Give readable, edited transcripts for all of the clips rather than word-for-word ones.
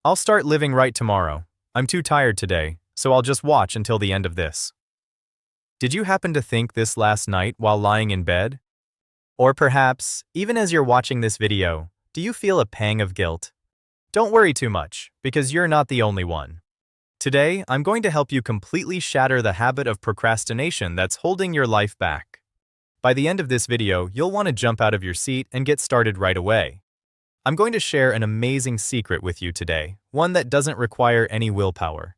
I'll start living right tomorrow. I'm too tired today, so I'll just watch until the end of this. Did you happen to think this last night while lying in bed? Or perhaps, even as you're watching this video, do you feel a pang of guilt? Don't worry too much, because you're not the only one. Today, I'm going to help you completely shatter the habit of procrastination that's holding your life back. By the end of this video, you'll want to jump out of your seat and get started right away. I'm going to share an amazing secret with you today, one that doesn't require any willpower.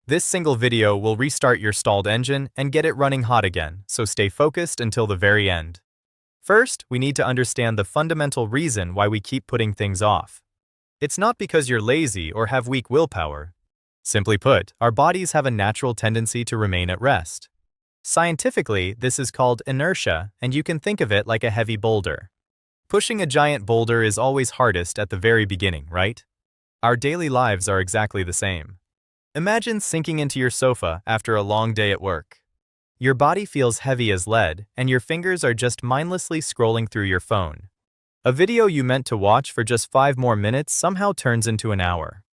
This single video will restart your stalled engine and get it running hot again, so stay focused until the very end. First, we need to understand the fundamental reason why we keep putting things off. It's not because you're lazy or have weak willpower. Simply put, our bodies have a natural tendency to remain at rest. Scientifically, this is called inertia, and you can think of it like a heavy boulder. Pushing a giant boulder is always hardest at the very beginning, right? Our daily lives are exactly the same. Imagine sinking into your sofa after a long day at work. Your body feels heavy as lead, and your fingers are just mindlessly scrolling through your phone. A video you meant to watch for just 5 more minutes somehow turns into an hour.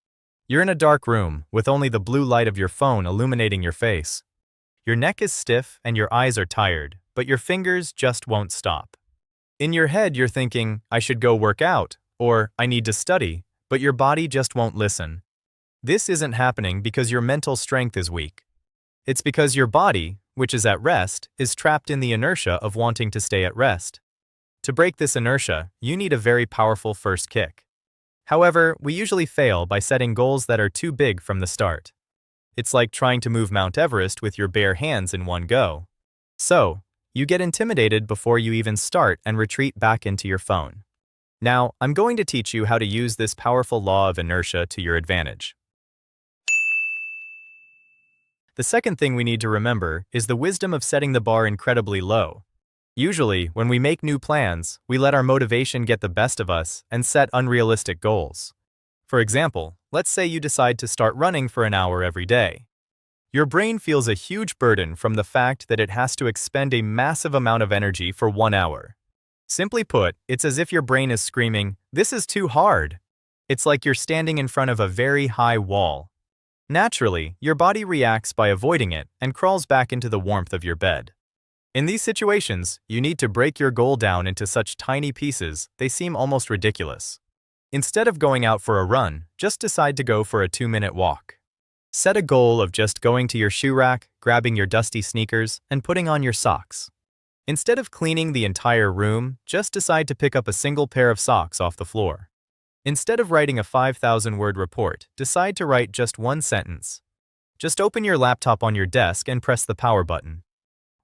You're in a dark room, with only the blue light of your phone illuminating your face. Your neck is stiff and your eyes are tired, but your fingers just won't stop. In your head, you're thinking, I should go work out, or I need to study, but your body just won't listen. This isn't happening because your mental strength is weak. It's because your body, which is at rest, is trapped in the inertia of wanting to stay at rest. To break this inertia, you need a very powerful first kick. However, we usually fail by setting goals that are too big from the start. It's like trying to move Mount Everest with your bare hands in one go. So, you get intimidated before you even start and retreat back into your phone. Now, I'm going to teach you how to use this powerful law of inertia to your advantage. The second thing we need to remember is the wisdom of setting the bar incredibly low. Usually, when we make new plans, we let our motivation get the best of us and set unrealistic goals. For example, let's say you decide to start running for an hour every day. Your brain feels a huge burden from the fact that it has to expend a massive amount of energy for 1 hour. Simply put, it's as if your brain is screaming, "This is too hard." It's like you're standing in front of a very high wall. Naturally, your body reacts by avoiding it and crawls back into the warmth of your bed. In these situations, you need to break your goal down into such tiny pieces they seem almost ridiculous. Instead of going out for a run, just decide to go for a 2-minute walk. Set a goal of just going to your shoe rack, grabbing your dusty sneakers, and putting on your socks. Instead of cleaning the entire room, just decide to pick up a single pair of socks off the floor. Instead of writing a 5,000-word report, decide to write just one sentence. Just open your laptop on your desk and press the power button.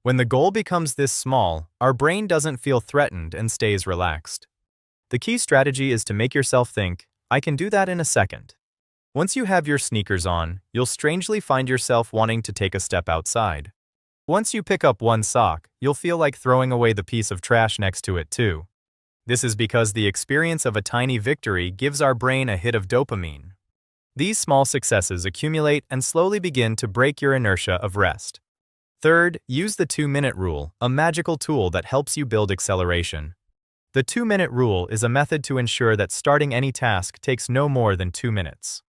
When the goal becomes this small, our brain doesn't feel threatened and stays relaxed. The key strategy is to make yourself think, I can do that in a second. Once you have your sneakers on, you'll strangely find yourself wanting to take a step outside. Once you pick up one sock, you'll feel like throwing away the piece of trash next to it too. This is because the experience of a tiny victory gives our brain a hit of dopamine. These small successes accumulate and slowly begin to break your inertia of rest. Third, use the 2-minute rule, a magical tool that helps you build acceleration. The 2-minute rule is a method to ensure that starting any task takes no more than 2 minutes.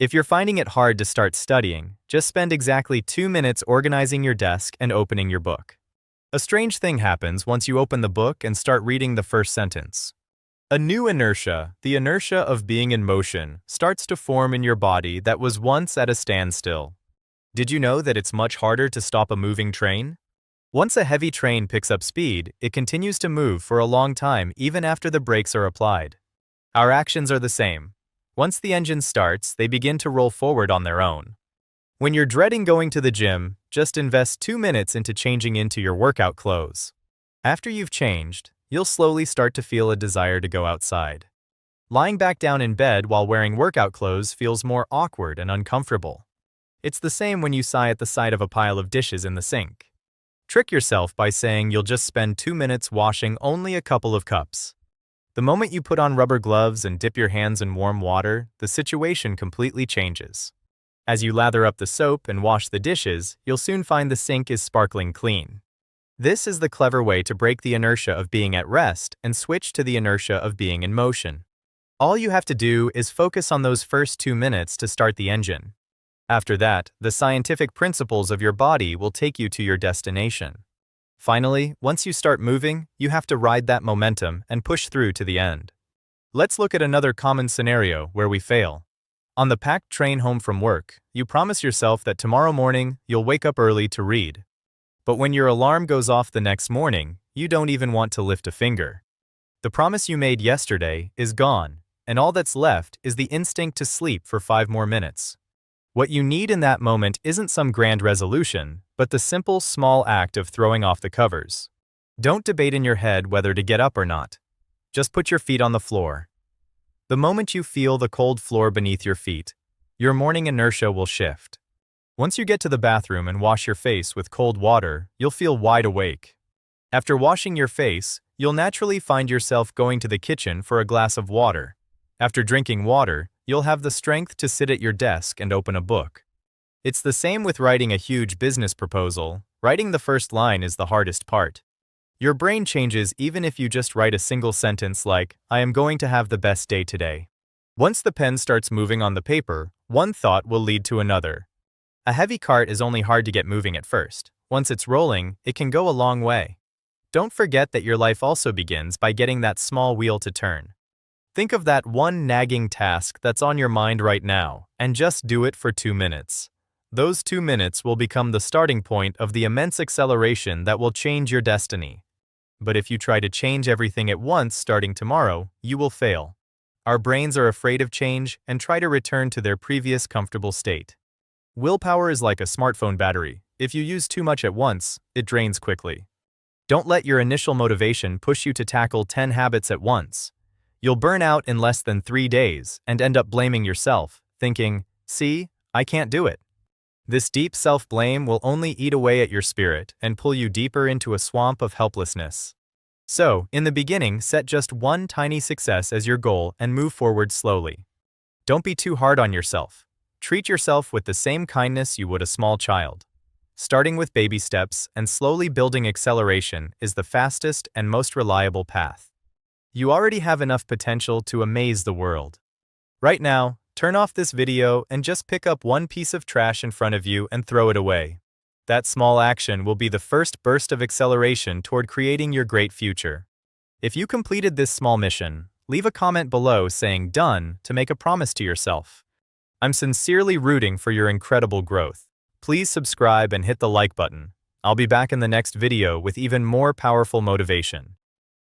If you're finding it hard to start studying, just spend exactly 2 minutes organizing your desk and opening your book. A strange thing happens once you open the book and start reading the first sentence. A new inertia, the inertia of being in motion, starts to form in your body that was once at a standstill. Did you know that it's much harder to stop a moving train? Once a heavy train picks up speed, it continues to move for a long time even after the brakes are applied. Our actions are the same. Once the engine starts, they begin to roll forward on their own. When you're dreading going to the gym, just invest 2 minutes into changing into your workout clothes. After you've changed, you'll slowly start to feel a desire to go outside. Lying back down in bed while wearing workout clothes feels more awkward and uncomfortable. It's the same when you sigh at the sight of a pile of dishes in the sink. Trick yourself by saying you'll just spend 2 minutes washing only a couple of cups. The moment you put on rubber gloves and dip your hands in warm water, the situation completely changes. As you lather up the soap and wash the dishes, you'll soon find the sink is sparkling clean. This is the clever way to break the inertia of being at rest and switch to the inertia of being in motion. All you have to do is focus on those first 2 minutes to start the engine. After that, the scientific principles of your body will take you to your destination. Finally, once you start moving, you have to ride that momentum and push through to the end. Let's look at another common scenario where we fail. On the packed train home from work, you promise yourself that tomorrow morning you'll wake up early to read. But when your alarm goes off the next morning, you don't even want to lift a finger. The promise you made yesterday is gone, and all that's left is the instinct to sleep for 5 more minutes. What you need in that moment isn't some grand resolution, but the simple, small act of throwing off the covers. Don't debate in your head whether to get up or not. Just put your feet on the floor. The moment you feel the cold floor beneath your feet, your morning inertia will shift. Once you get to the bathroom and wash your face with cold water, you'll feel wide awake. After washing your face, you'll naturally find yourself going to the kitchen for a glass of water. After drinking water, you'll have the strength to sit at your desk and open a book. It's the same with writing a huge business proposal. Writing the first line is the hardest part. Your brain changes even if you just write a single sentence like, "I am going to have the best day today." Once the pen starts moving on the paper, one thought will lead to another. A heavy cart is only hard to get moving at first. Once it's rolling, it can go a long way. Don't forget that your life also begins by getting that small wheel to turn. Think of that one nagging task that's on your mind right now, and just do it for 2 minutes. Those 2 minutes will become the starting point of the immense acceleration that will change your destiny. But if you try to change everything at once starting tomorrow, you will fail. Our brains are afraid of change and try to return to their previous comfortable state. Willpower is like a smartphone battery. If you use too much at once, it drains quickly. Don't let your initial motivation push you to tackle 10 habits at once. You'll burn out in less than 3 days and end up blaming yourself, thinking, "See, I can't do it." This deep self-blame will only eat away at your spirit and pull you deeper into a swamp of helplessness. So, in the beginning, set just one tiny success as your goal and move forward slowly. Don't be too hard on yourself. Treat yourself with the same kindness you would a small child. Starting with baby steps and slowly building acceleration is the fastest and most reliable path. You already have enough potential to amaze the world. Right now, turn off this video and just pick up one piece of trash in front of you and throw it away. That small action will be the first burst of acceleration toward creating your great future. If you completed this small mission, leave a comment below saying "done" to make a promise to yourself. I'm sincerely rooting for your incredible growth. Please subscribe and hit the like button. I'll be back in the next video with even more powerful motivation.